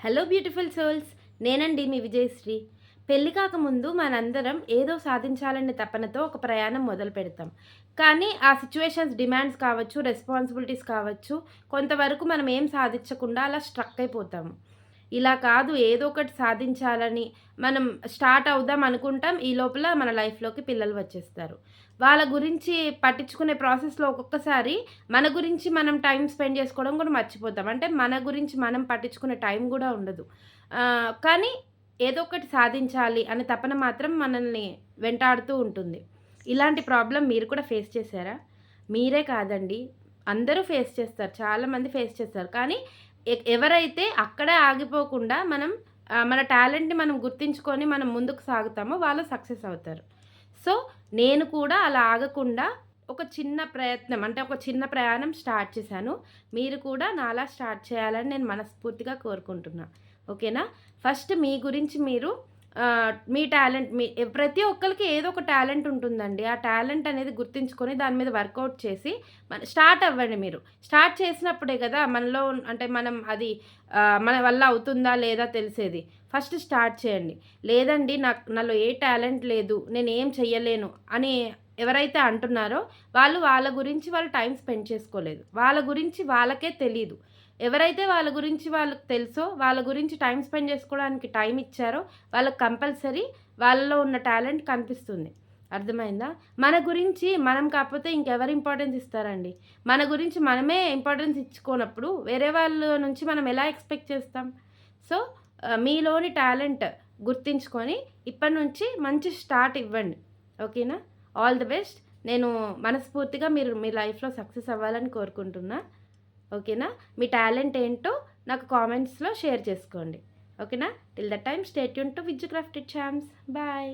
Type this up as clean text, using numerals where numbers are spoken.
Hello beautiful souls, నేనండి మీ విజయశ్రీ. పెళ్లి కాకముందు మనందరం ఏదో సాధించాలనే తపనతో ఒక ప్రయాణం మొదలు పెడతాం. కానీ ఆ సిచ్యువేషన్స్ డిమాండ్స్ కావచ్చు, రెస్పాన్సిబిలిటీస్ కావచ్చు, కొంతవరకు మనం ఏం సాధించకుండా అలా స్ట్రక్ అయిపోతాము. ఇలా కాదు, ఏదో ఒకటి సాధించాలని మనం స్టార్ట్ అవుదాం అనుకుంటాం. ఈ లోపల మన లైఫ్‌లోకి పిల్లలు వచ్చేస్తారు. వాళ్ళ గురించి పట్టించుకునే ప్రాసెస్‌లో ఒక్కొక్కసారి మన గురించి మనం టైమ్ స్పెండ్ చేసుకోవడం కూడా మర్చిపోతాం. అంటే మన గురించి మనం పట్టించుకునే టైం గూడా ఉండదు. కానీ ఏదో ఒకటి సాధించాలి అనే తపన మాత్రం మనల్ని వెంటాడుతూ ఉంటుంది. ఇలాంటి ప్రాబ్లమ్ మీరు కూడా ఫేస్ చేశారా? మీరే కాదండి, అందరూ ఫేస్ చేస్తారు. చాలామంది ఫేస్ చేస్తారు. కానీ ఎవరైతే అక్కడే ఆగిపోకుండా మనం మన టాలెంట్‌ని మనం గుర్తించుకొని మనం ముందుకు సాగుతామో వాళ్ళు సక్సెస్ అవుతారు. సో, నేను కూడా అలా ఆగకుండా ఒక చిన్న ప్రయత్నం, అంటే ఒక చిన్న ప్రయాణం స్టార్ట్ చేశాను. మీరు కూడా నాలా స్టార్ట్ చేయాలని నేను మనస్ఫూర్తిగా కోరుకుంటున్నా. ఓకేనా? ఫస్ట్ మీ గురించి మీరు మీ టాలెంట్ ప్రతి ఒక్కళ్ళకి ఏదో ఒక టాలెంట్ ఉంటుందండి. ఆ టాలెంట్ అనేది గుర్తించుకొని దాని మీద వర్కౌట్ చేసి స్టార్ట్ అవ్వండి మీరు. స్టార్ట్ చేసినప్పుడే కదా మనలో అంటే మనం అది మన వల్ల అవుతుందా లేదా తెలిసేది. ఫస్ట్ స్టార్ట్ చేయండి. లేదండి నాలో ఏ టాలెంట్ లేదు, నేనేం చెయ్యలేను అని ఎవరైతే అంటున్నారో వాళ్ళ గురించి వాళ్ళు టైం స్పెండ్ చేసుకోలేదు. వాళ్ళ గురించి వాళ్ళకే తెలీదు. ఎవరైతే వాళ్ళ గురించి వాళ్ళకి తెలుసో, వాళ్ళ గురించి టైం స్పెండ్ చేసుకోవడానికి టైం ఇచ్చారో, వాళ్ళకి కంపల్సరీ వాళ్ళలో ఉన్న టాలెంట్ కనిపిస్తుంది. అర్థమైందా? మన గురించి మనం కాకపోతే ఇంకెవరు ఇంపార్టెన్స్ ఇస్తారండి? మన గురించి మనమే ఇంపార్టెన్స్ ఇచ్చుకోనప్పుడు వేరే వాళ్ళ నుంచి మనం ఎలా ఎక్స్‌పెక్ట్ చేస్తాం? సో, మీలోని టాలెంట్ గుర్తించుకొని ఇప్పటి నుంచి మంచి స్టార్ట్ ఇవ్వండి. ఓకేనా? All the best. నేను మనస్ఫూర్తిగా మీరు మీ లైఫ్‌లో సక్సెస్ అవ్వాలని కోరుకుంటున్నా. ఓకేనా? మీ టాలెంట్ ఏంటో నాకు కామెంట్స్‌లో షేర్ చేసుకోండి. ఓకేనా? Till that time stay tuned to Vijju crafted charms. Bye.